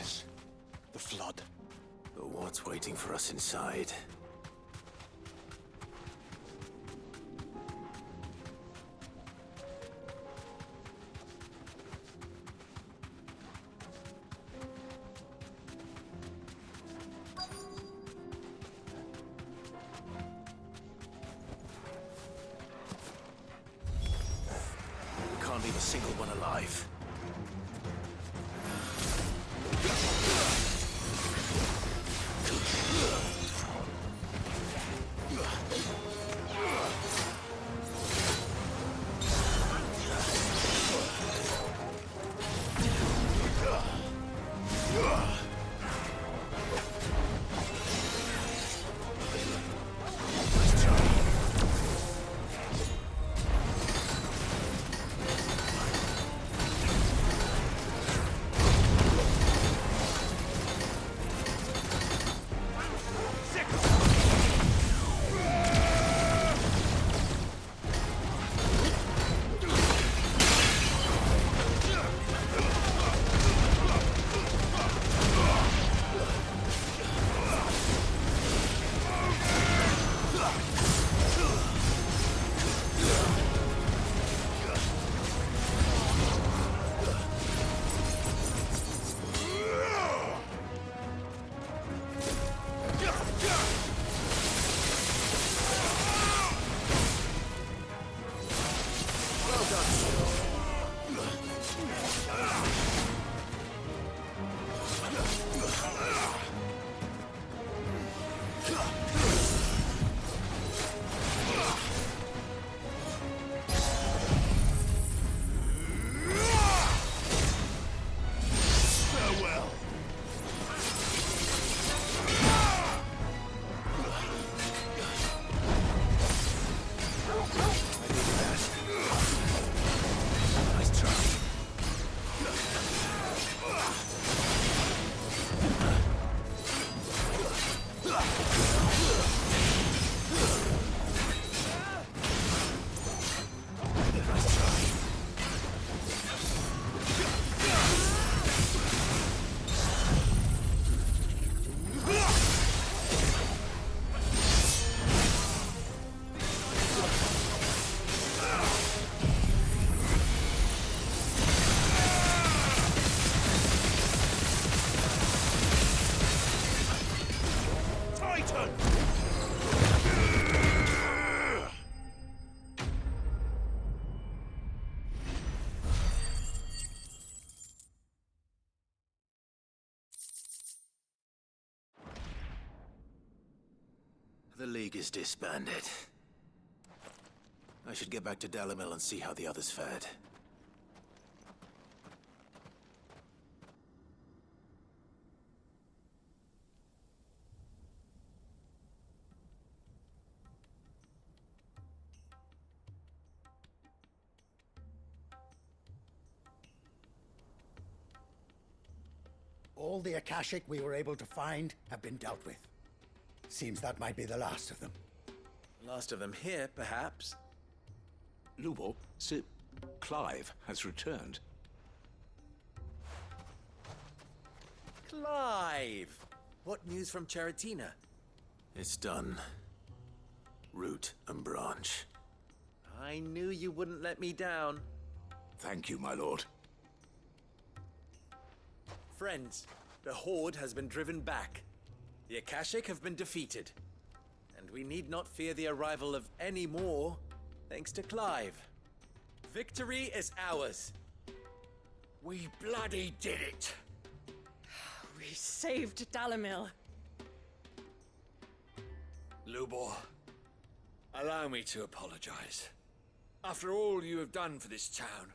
is the flood. But what's waiting for us inside? We can't leave a single one alive. The League is disbanded. I should get back to Dalimil and see how the others fared. All the Akashic we were able to find have been dealt with. Seems that might be the last of them. Last of them here, perhaps. Lubo, Sir Clive has returned. Clive! What news from Charatina? It's done. Root and branch. I knew you wouldn't let me down. Thank you, my lord. Friends, the Horde has been driven back. The Akashic have been defeated. And we need not fear the arrival of any more, thanks to Clive. Victory is ours. We bloody did it! We saved Dalimil. Lubor, allow me to apologize. After all you have done for this town,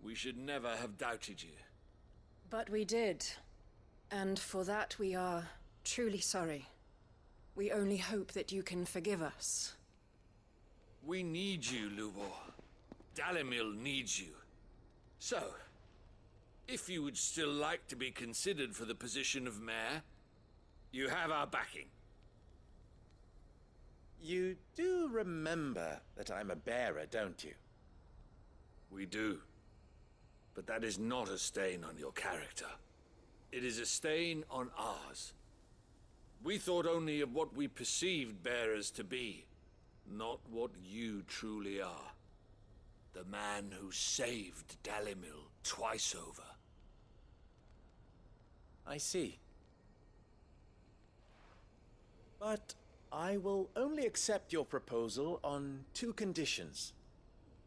we should never have doubted you. But we did. And for that we are truly sorry. We only hope that you can forgive us. We need you, Lubor. Dalimil needs you. So, if you would still like to be considered for the position of mayor, you have our backing. You do remember that I'm a bearer, don't you? We do. But that is not a stain on your character. It is a stain on ours. We thought only of what we perceived bearers to be, not what you truly are. The man who saved Dalimil twice over. I see. But I will only accept your proposal on 2 conditions.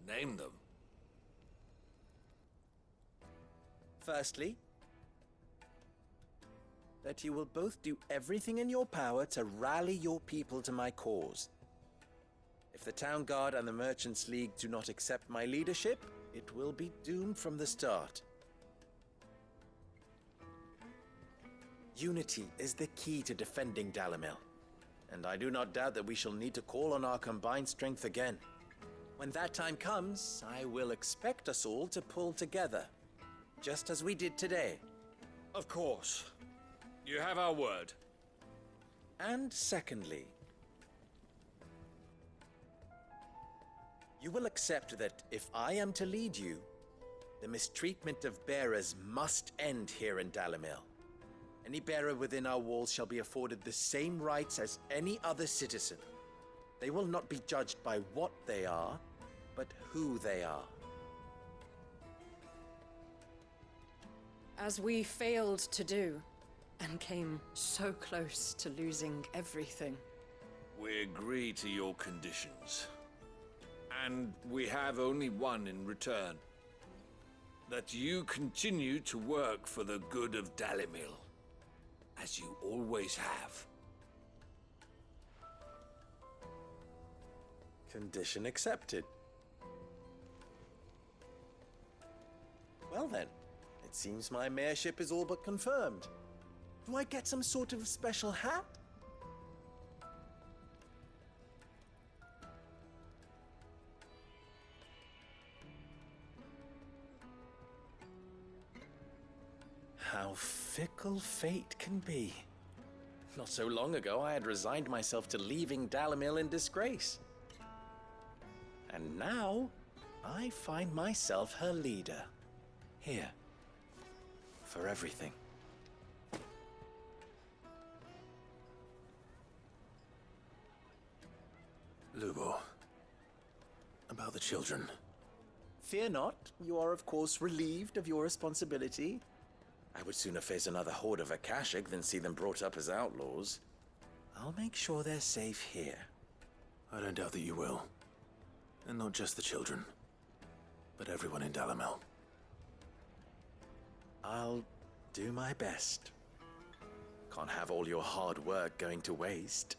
Name them. Firstly, that you will both do everything in your power to rally your people to my cause. If the Town Guard and the Merchants League do not accept my leadership, it will be doomed from the start. Unity is the key to defending Dalimil, and I do not doubt that we shall need to call on our combined strength again. When that time comes, I will expect us all to pull together, just as we did today. Of course. You have our word. And secondly, you will accept that if I am to lead you, the mistreatment of bearers must end here in Dalimil. Any bearer within our walls shall be afforded the same rights as any other citizen. They will not be judged by what they are, but who they are. As we failed to do, and came so close to losing everything. We agree to your conditions. And we have only one in return. That you continue to work for the good of Dalimil, as you always have. Condition accepted. Well then, it seems my mayorship is all but confirmed. Do I get some sort of special hat? How fickle fate can be. Not so long ago, I had resigned myself to leaving Dalimil in disgrace. And now, I find myself her leader. Here. For everything. Lubo. About the children. Fear not, you are of course relieved of your responsibility. I would sooner face another horde of Akashic than see them brought up as outlaws. I'll make sure they're safe here. I don't doubt that you will. And not just the children, but everyone in Dalimil. I'll do my best. Can't have all your hard work going to waste.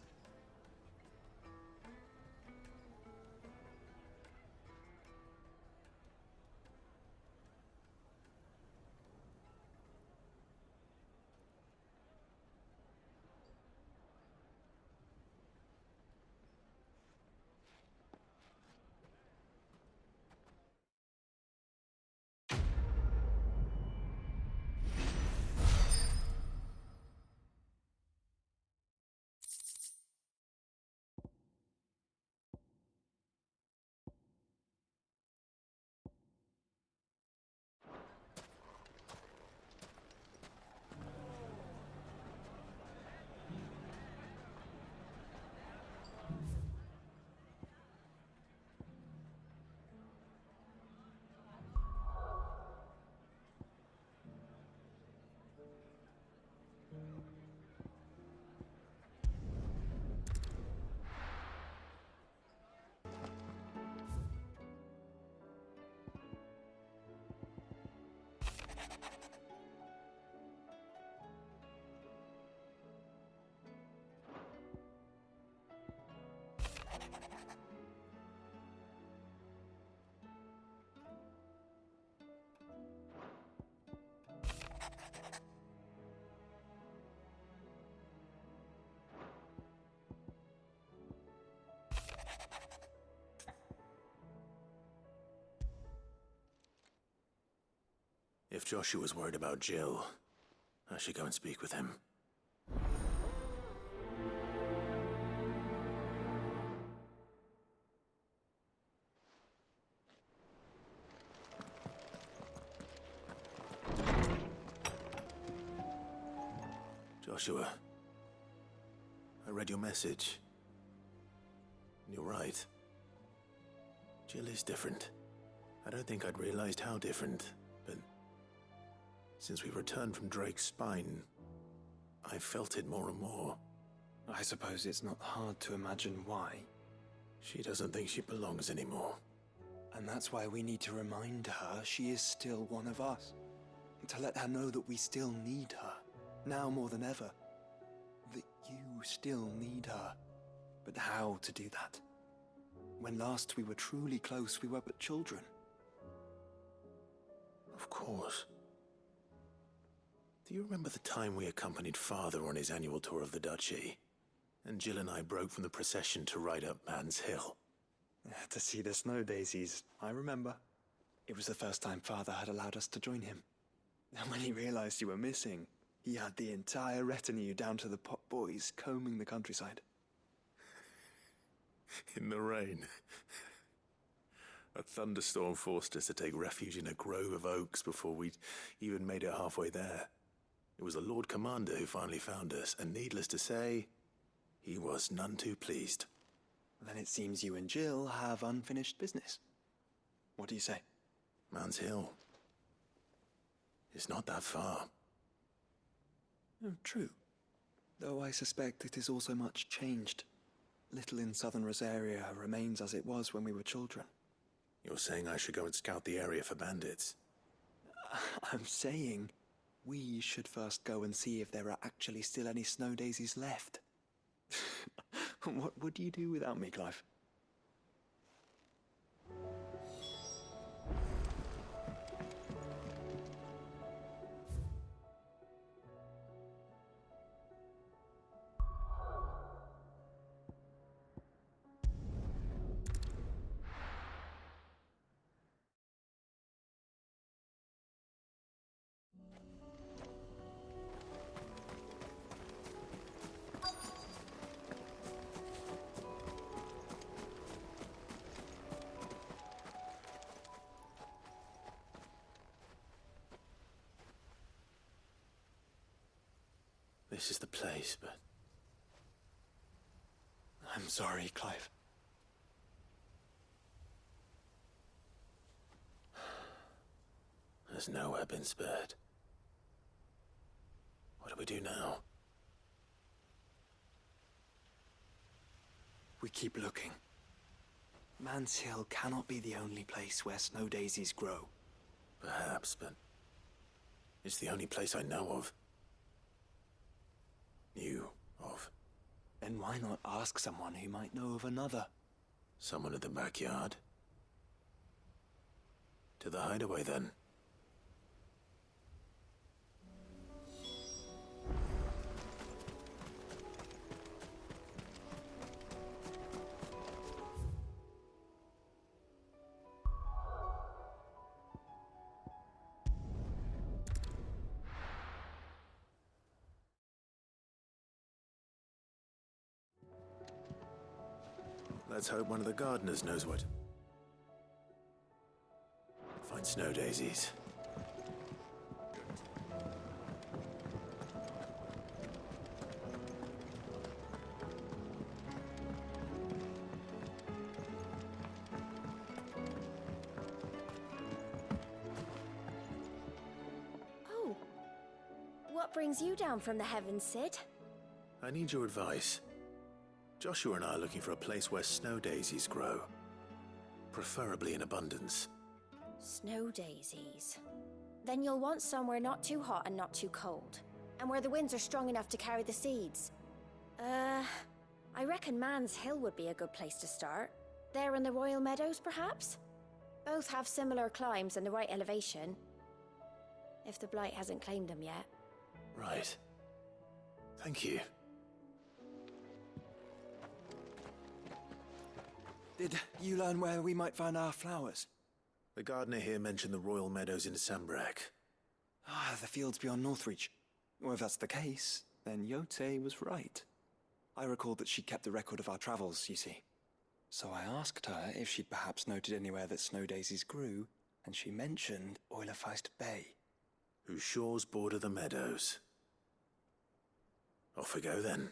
If Joshua's worried about Jill, I should go and speak with him. Joshua. I read your message. You're right. Jill is different. I don't think I'd realized how different, but since we returned from Drake's spine, I felt it more and more. I suppose it's not hard to imagine why. She doesn't think she belongs anymore. And that's why we need to remind her she is still one of us. To let her know that we still need her, now more than ever. That you still need her. But how to do that? When last we were truly close, we were but children. Of course. Do you remember the time we accompanied Father on his annual tour of the Duchy? And Jill and I broke from the procession to ride up Man's Hill. To see the snow daisies, I remember. It was the first time Father had allowed us to join him. And when he realized you were missing, he had the entire retinue down to the pot boys combing the countryside. In the rain. A thunderstorm forced us to take refuge in a grove of oaks before we'd even made it halfway there. It was the Lord Commander who finally found us, and needless to say, he was none too pleased. Then it seems you and Jill have unfinished business. What do you say? Man's Hill. It's not that far. Oh, true. Though I suspect it is also much changed. Little in southern Rosaria remains as it was when we were children. You're saying I should go and scout the area for bandits? I'm saying we should first go and see if there are actually still any snow daisies left. What would you do without me, Clive? This is the place, but I'm sorry, Clive. there's nowhere been spared. What do we do now? We keep looking. Man's Hill cannot be the only place where snow daisies grow. Perhaps, but it's the only place I know of. Knew of. Then why not ask someone who might know of another? Someone in the backyard? To the hideaway, then. Let's hope one of the gardeners knows what. Find snow daisies. Oh. What brings you down from the heavens, Sid? I need your advice. Joshua and I are looking for a place where snow daisies grow. Preferably in abundance. Snow daisies. Then you'll want somewhere not too hot and not too cold. And where the winds are strong enough to carry the seeds. I reckon Man's Hill would be a good place to start. There in the Royal Meadows, perhaps? Both have similar climbs and the right elevation. If the Blight hasn't claimed them yet. Right. Thank you. Did you learn where we might find our flowers? The gardener here mentioned the Royal Meadows in Sambrack. Ah, the fields beyond Northreach. Well, if that's the case, then Yote was right. I recalled that she kept the record of our travels, you see. So I asked her if she'd perhaps noted anywhere that snow daisies grew, and she mentioned Oilerfeist Bay. Whose shores border the meadows. Off we go then.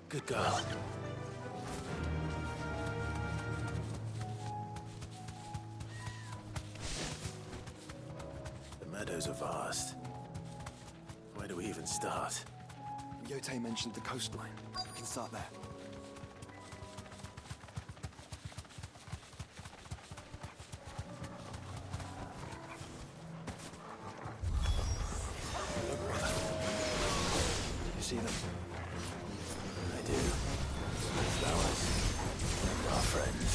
Good girl. The meadows are vast. Where do we even start? Yote mentioned the coastline. We can start there. You see them? I do. Flowers. And our friends.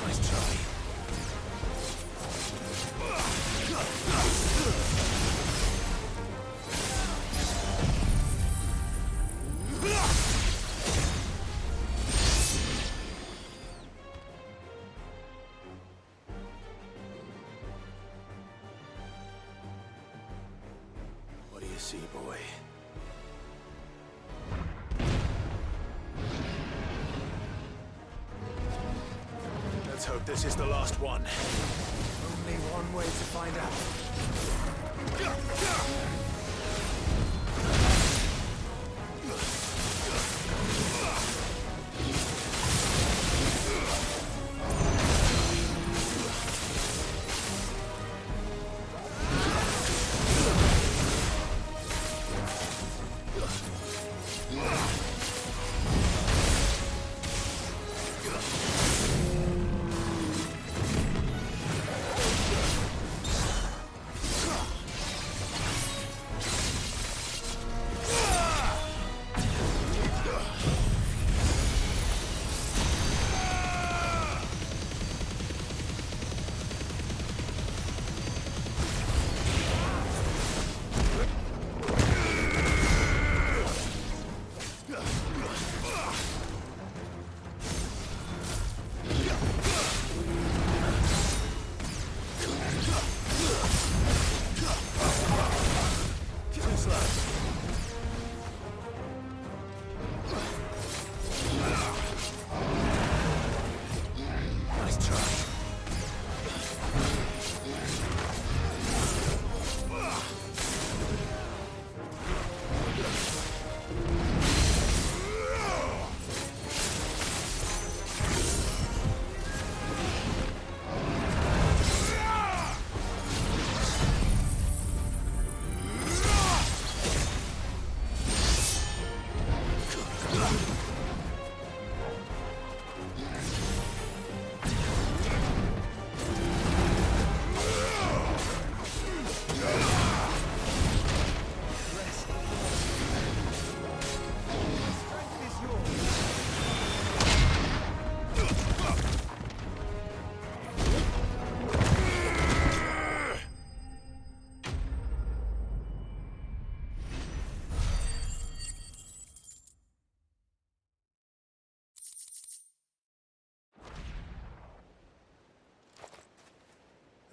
Nice try. What do you see, boy? Let's hope this is the last one. Only one way to find out. Nice try.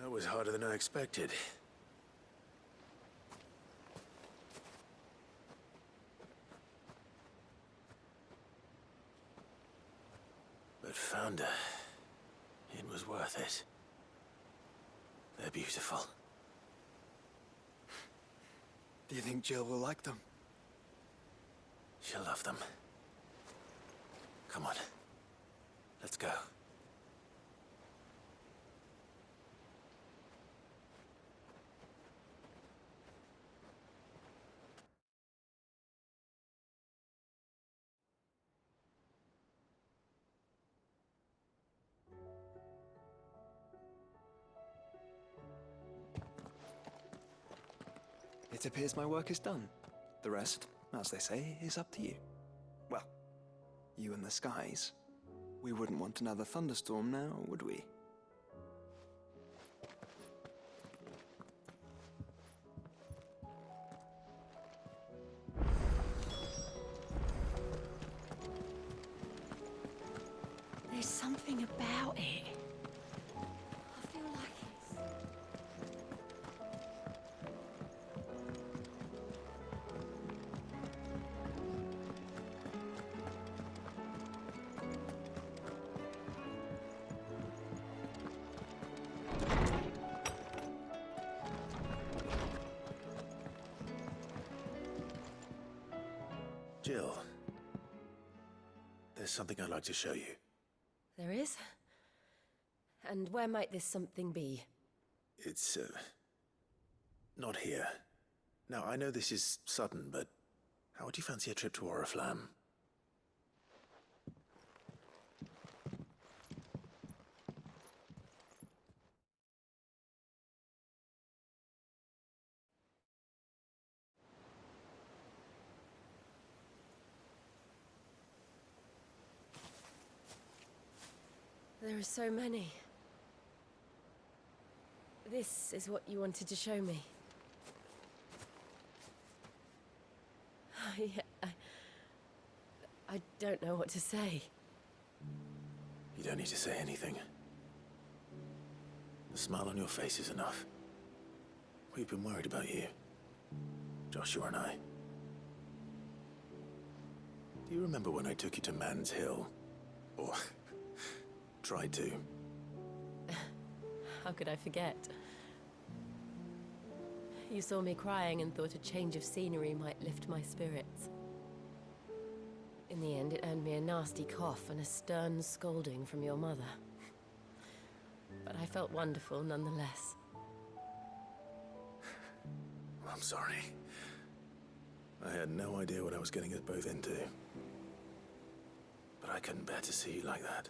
That was harder than I expected. But found her. It was worth it. They're beautiful. Do you think Jill will like them? She'll love them. Come on. Let's go. It appears my work is done. The rest as they say, is up to you. Well, you and the skies. We wouldn't want another thunderstorm now, would we? There's something about it. I feel like it's... Jill, there's something I'd like to show you. There is? And where might this something be? It's, not here. Now, I know this is sudden, but how would you fancy a trip to Oriflamme? There are so many. This is what you wanted to show me. Yeah, I don't know what to say. You don't need to say anything. The smile on your face is enough. We've been worried about you, Joshua and I. Do you remember when I took you to Man's Hill? Or tried to? How could I forget? You saw me crying and thought a change of scenery might lift my spirits. In the end, it earned me a nasty cough and a stern scolding from your mother. But I felt wonderful nonetheless. I'm sorry. I had no idea what I was getting us both into. But I couldn't bear to see you like that.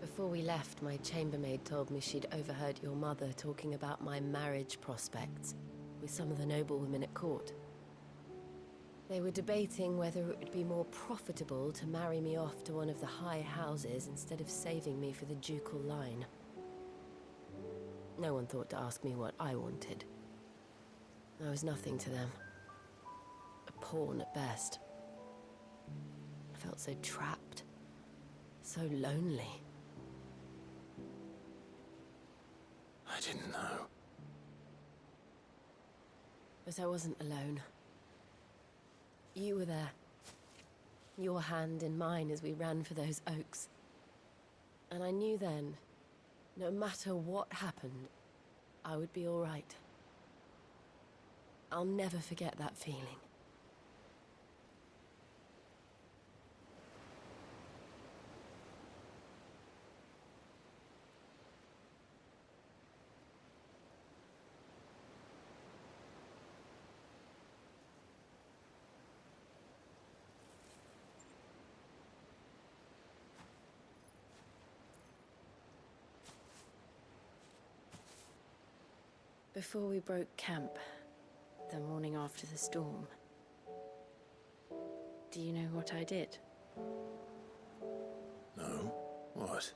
Before we left, my chambermaid told me she'd overheard your mother talking about my marriage prospects with some of the noblewomen at court. They were debating whether it would be more profitable to marry me off to one of the high houses instead of saving me for the ducal line. No one thought to ask me what I wanted. I was nothing to them. A pawn at best. I felt so trapped. So lonely. I didn't know. But I wasn't alone. You were there. Your hand in mine as we ran for those oaks. And I knew then, no matter what happened, I would be all right. I'll never forget that feeling. Before we broke camp, the morning after the storm, do you know what I did? No? What?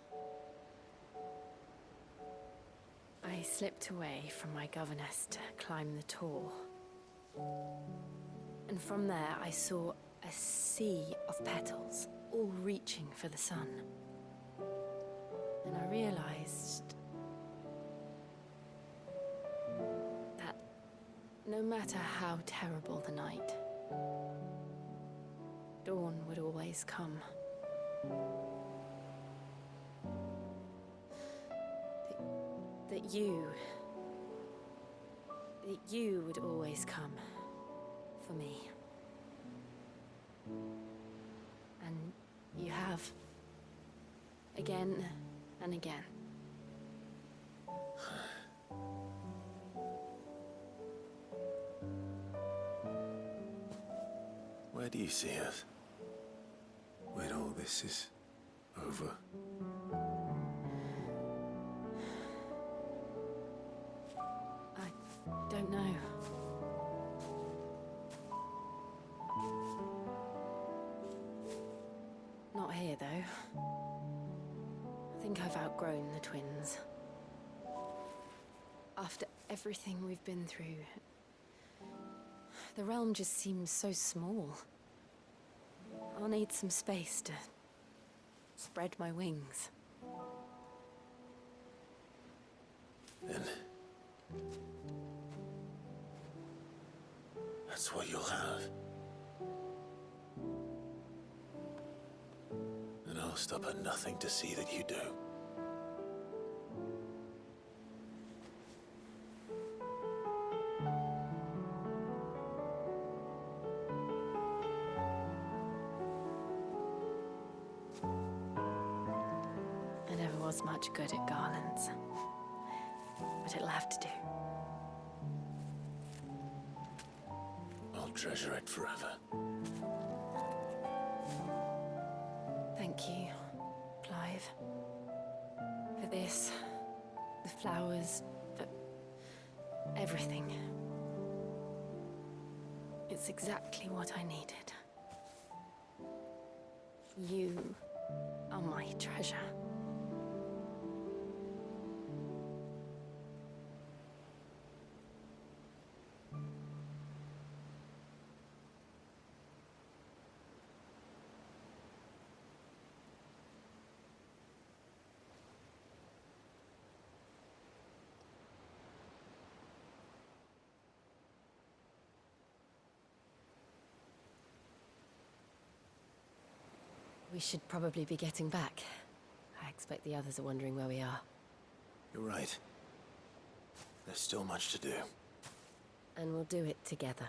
I slipped away from my governess to climb the tor. And from there I saw a sea of petals, all reaching for the sun. And I realized that no matter how terrible the night, dawn would always come. That you would always come for me. And you have. Again and again. Where do you see us? When all this is over? I don't know. think I've outgrown the twins. After everything we've been through, the realm just seems so small. I'll need some space to spread my wings. Then that's what you'll have. And I'll stop at nothing to see that you do. I never was much good at garlands, but it'll have to do. I'll treasure it forever. Thank you, Clive. For this, the flowers, for everything. It's exactly what I needed. You are my treasure. We should probably be getting back. I expect the others are wondering where we are. You're right. There's still much to do. And we'll do it together.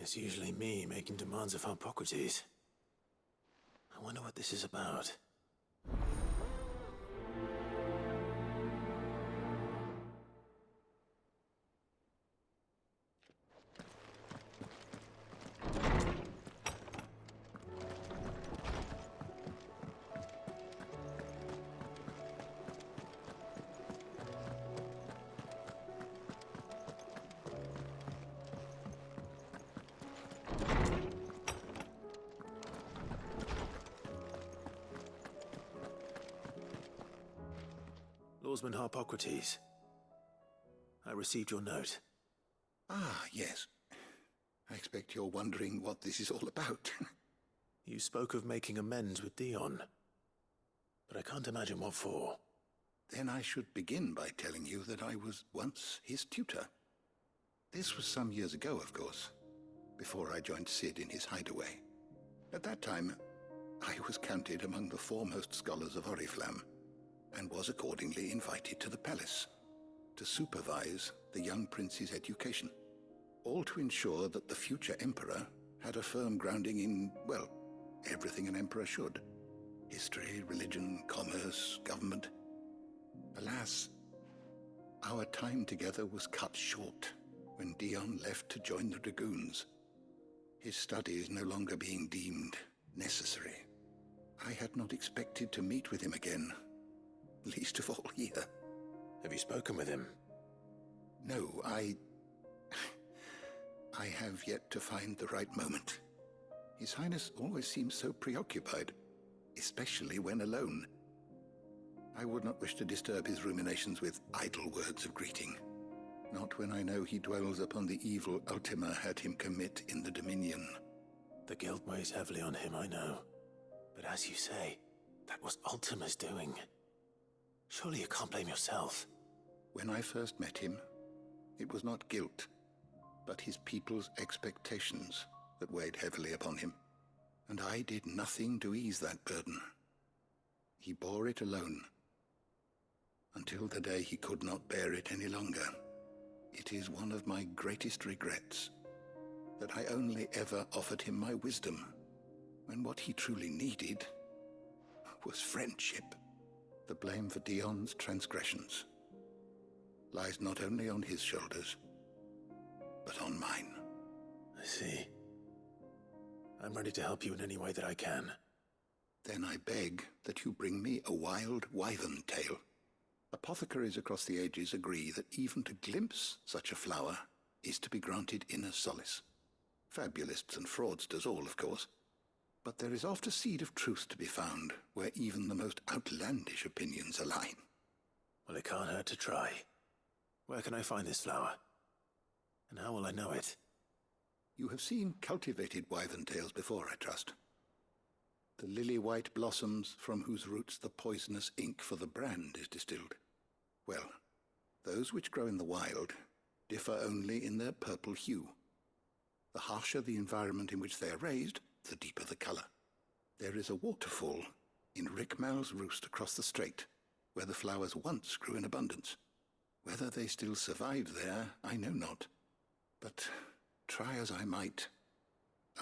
It's usually me making demands of Hippocrates. I wonder what this is about. Swordsman Harpocrates. I received your note. Ah, yes. I expect you're wondering what this is all about. You spoke of making amends with Dion, but I can't imagine what for. Then I should begin by telling you that I was once his tutor. This was some years ago, of course, before I joined Sid in his hideaway. At that time, I was counted among the foremost scholars of Oriflamme, and was accordingly invited to the palace to supervise the young prince's education, all to ensure that the future emperor had a firm grounding in, well, everything an emperor should. History, religion, commerce, government. Alas, our time together was cut short when Dion left to join the Dragoons, his studies no longer being deemed necessary. I had not expected to meet with him again, least of all here. Have you spoken with him? No, I have yet to find the right moment. His Highness always seems so preoccupied, especially when alone. I would not wish to disturb his ruminations with idle words of greeting. Not when I know he dwells upon the evil Ultima had him commit in the Dominion. The guilt weighs heavily on him, I know. But as you say, that was Ultima's doing. Surely you can't blame yourself. When I first met him, it was not guilt, but his people's expectations that weighed heavily upon him. And I did nothing to ease that burden. He bore it alone, until the day he could not bear it any longer. It is one of my greatest regrets that I only ever offered him my wisdom, when what he truly needed was friendship. The blame for Dion's transgressions lies not only on his shoulders, but on mine. I see. I'm ready to help you in any way that I can. Then I beg that you bring me a wild wyvern tail. Apothecaries across the ages agree that even to glimpse such a flower is to be granted inner solace. Fabulists and fraudsters all, of course. But there is oft a seed of truth to be found where even the most outlandish opinions align. Well, it can't hurt to try. Where can I find this flower? And how will I know it? You have seen cultivated wyvern tails before, I trust. The lily-white blossoms from whose roots the poisonous ink for the brand is distilled. Well, those which grow in the wild differ only in their purple hue. The harsher the environment in which they are raised, the deeper the color. There is a waterfall in Rickmal's roost across the strait, where the flowers once grew in abundance. Whether they still survive there, I know not. But try as I might,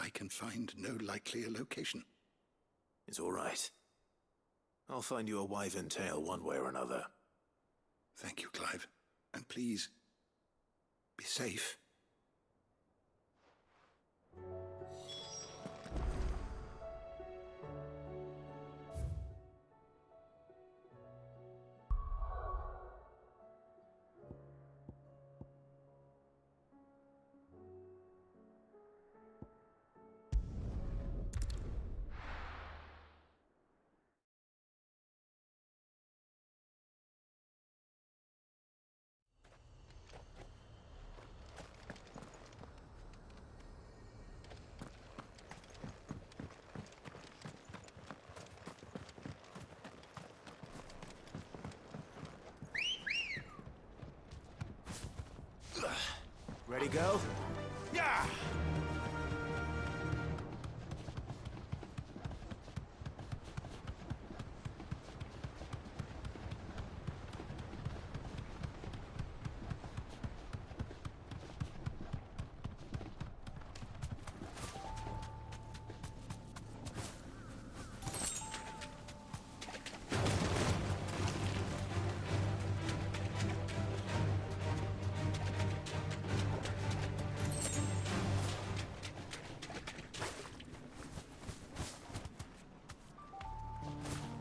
I can find no likelier location. It's all right. I'll find you a wyvern tail one way or another. Thank you, Clive. And please, be safe. Ready, go? Yeah!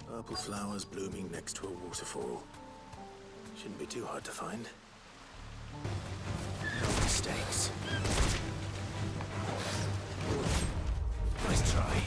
Purple flowers blooming next to a waterfall. Shouldn't be too hard to find. No mistakes. Nice try.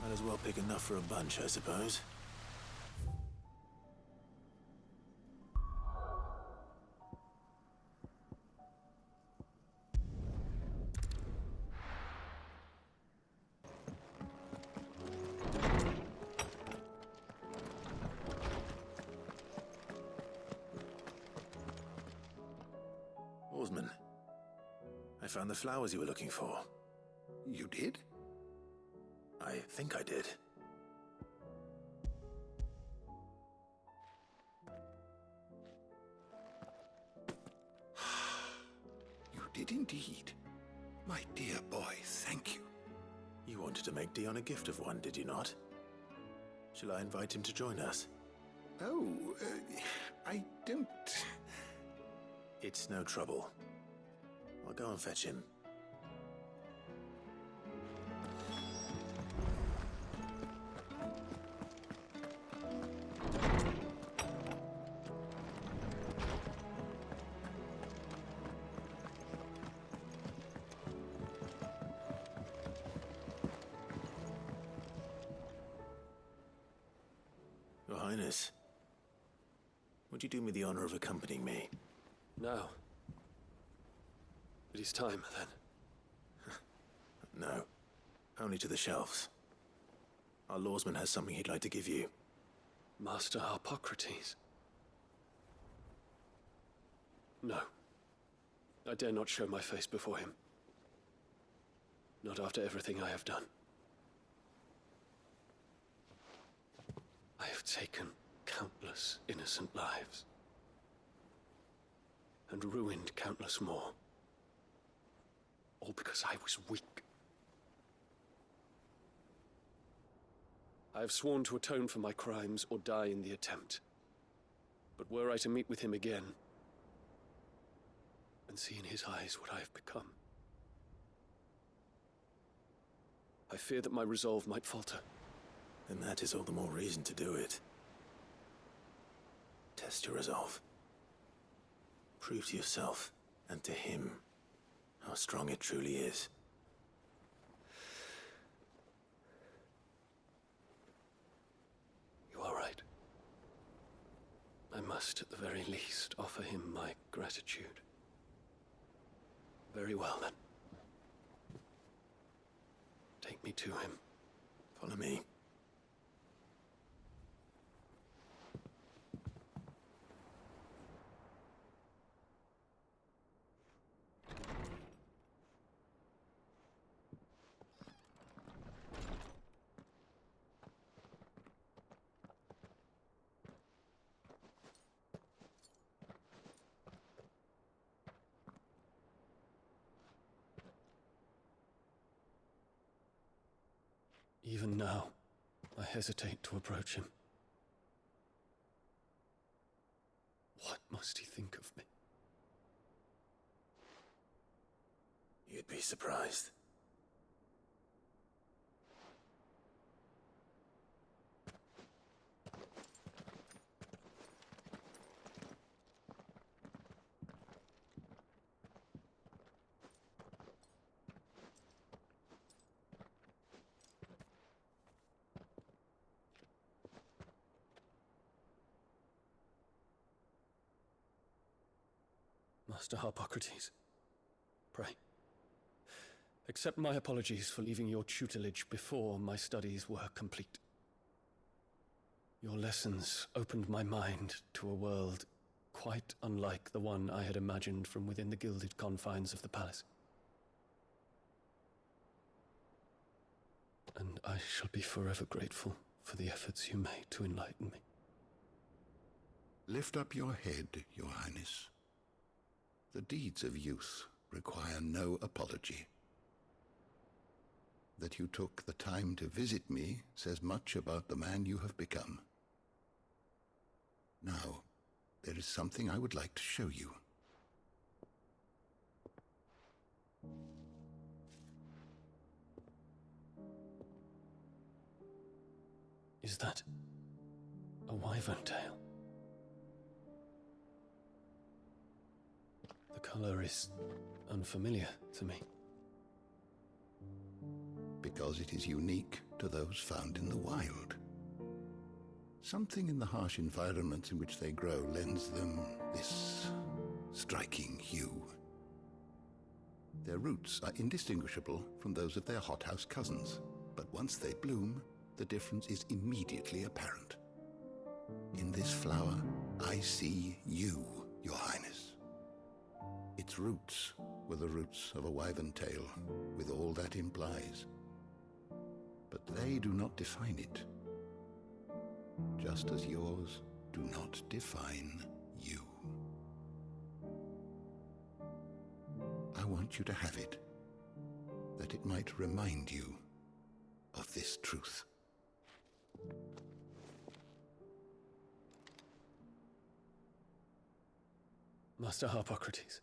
Might as well pick enough for a bunch, I suppose. Oarsman, I found the flowers you were looking for. You did? I think I did. You did indeed. My dear boy, thank you. You wanted to make Dion a gift of one, did you not? Shall I invite him to join us? Oh, I don't... It's no trouble. I'll go and fetch him. Your Highness, would you do me the honor of accompanying me? No. It is time, then. No. Only to the shelves. Our lawsman has something he'd like to give you. Master Harpocrates. No. I dare not show my face before him. Not after everything I have done. I have taken countless innocent lives. And ruined countless more. All because I was weak. I have sworn to atone for my crimes or die in the attempt. But were I to meet with him again, and see in his eyes what I have become, I fear that my resolve might falter. Then that is all the more reason to do it. Test your resolve. Prove to yourself, and to him, how strong it truly is. You are right. I must, at the very least, offer him my gratitude. Very well, then. Take me to him. Follow me. Even now, I hesitate to approach him. What must he think of me? You'd be surprised. Master Harpocrates, pray, accept my apologies for leaving your tutelage before my studies were complete. Your lessons opened my mind to a world quite unlike the one I had imagined from within the gilded confines of the palace. And I shall be forever grateful for the efforts you made to enlighten me. Lift up your head, Your Highness. The deeds of youth require no apology. That you took the time to visit me says much about the man you have become. Now, there is something I would like to show you. Is that a wyvern tail? The color is unfamiliar to me. Because it is unique to those found in the wild. Something in the harsh environments in which they grow lends them this striking hue. Their roots are indistinguishable from those of their hothouse cousins, but once they bloom, the difference is immediately apparent. In this flower, I see you, Your Highness. Its roots were the roots of a wyvern tail, with all that implies. But they do not define it, just as yours do not define you. I want you to have it, that it might remind you of this truth. Master Harpocrates,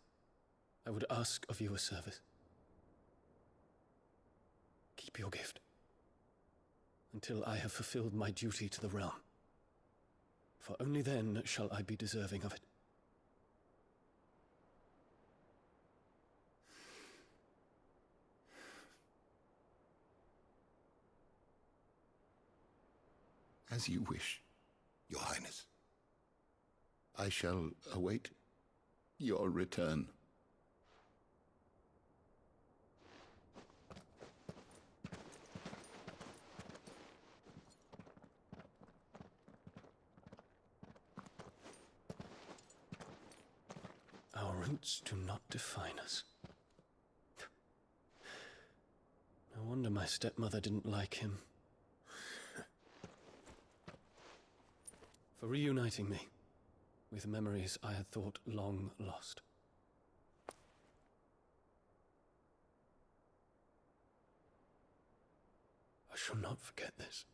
I would ask of you a service. Keep your gift until I have fulfilled my duty to the realm, for only then shall I be deserving of it. As you wish, Your Highness. I shall await your return. Our roots do not define us. No wonder my stepmother didn't like him. For reuniting me with memories I had thought long lost. I shall not forget this.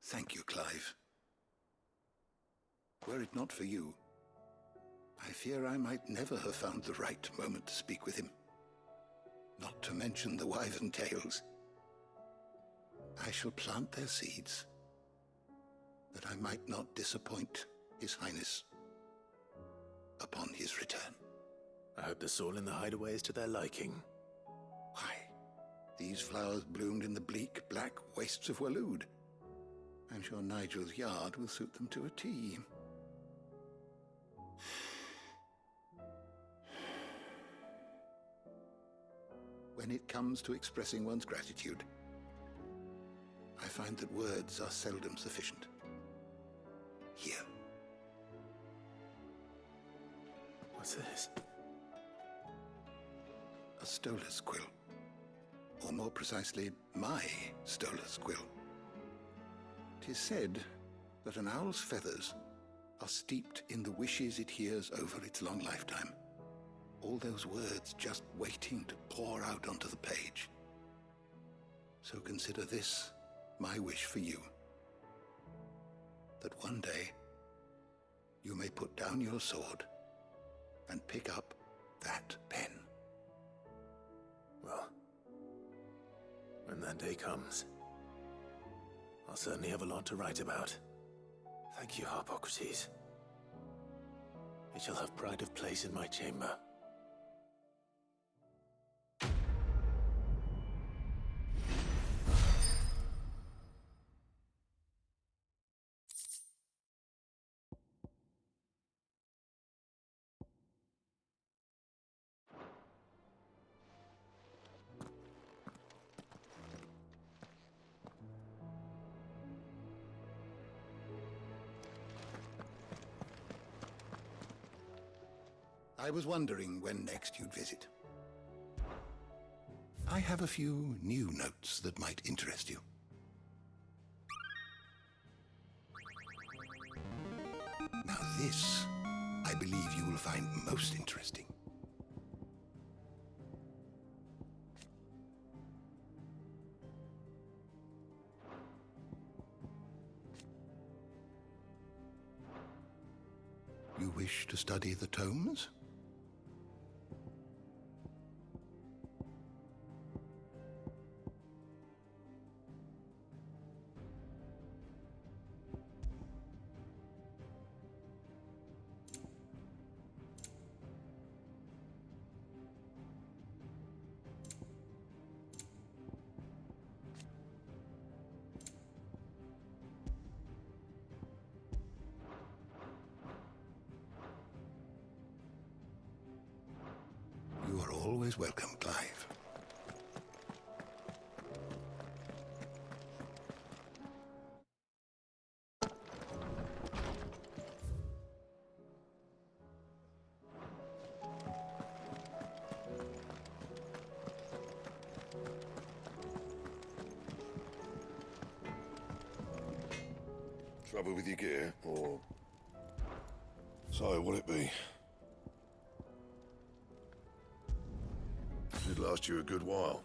Thank you, Clive. Were it not for you, I fear I might never have found the right moment to speak with him. Not to mention the wyvern tales. I shall plant their seeds, that I might not disappoint His Highness upon his return. I hope the soil in the hideaway is to their liking. Why, these flowers bloomed in the bleak, black wastes of Waloed. I'm sure Nigel's yard will suit them to a T. When it comes to expressing one's gratitude, I find that words are seldom sufficient. Here. What's this? A stolas quill. Or more precisely, my stolas quill. 'Tis said that an owl's feathers are steeped in the wishes it hears over its long lifetime. All those words just waiting to pour out onto the page. So consider this my wish for you. That one day you may put down your sword and pick up that pen. Well, when that day comes, I'll certainly have a lot to write about. Thank you, Harpocrates. It shall have pride of place in my chamber. I was wondering when next you'd visit. I have a few new notes that might interest you. Now this, I believe you will find most interesting. You wish to study the tomes? always welcome, Clive. Trouble with your gear, or... So, what'll it be? Should last you a good while.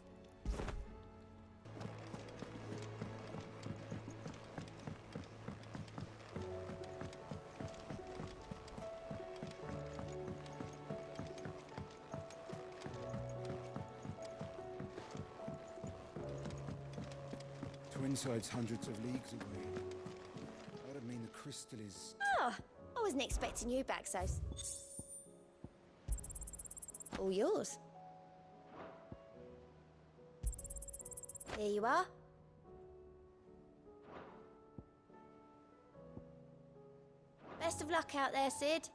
Twinside's hundreds of leagues away. That'd mean the crystal is... Oh, I wasn't expecting you back, so... All yours. Here you are. Best of luck out there, Sid.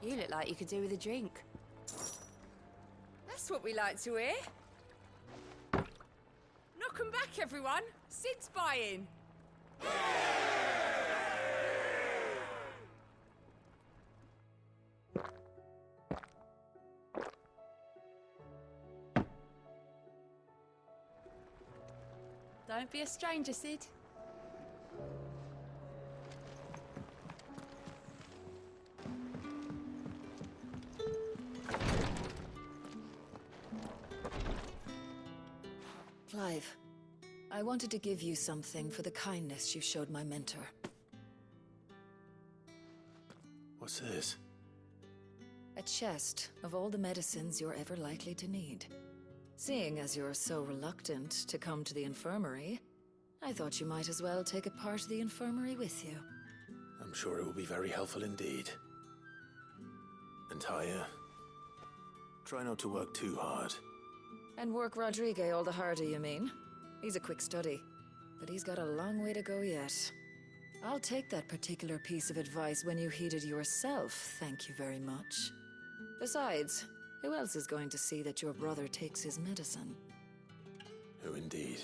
You look like you could do with a drink. That's what we like to hear. Knock 'em back, everyone. Sid's buying. Don't be a stranger, Sid. I wanted to give you something for the kindness you showed my mentor. What's this? A chest of all the medicines you're ever likely to need. Seeing as you're so reluctant to come to the infirmary, I thought you might as well take a part of the infirmary with you. I'm sure it will be very helpful indeed. And Taya, try not to work too hard. And work Rodrigue all the harder, you mean? He's a quick study, but he's got a long way to go yet. I'll take that particular piece of advice when you heed it yourself, thank you very much. Besides, who else is going to see that your brother takes his medicine? Who indeed?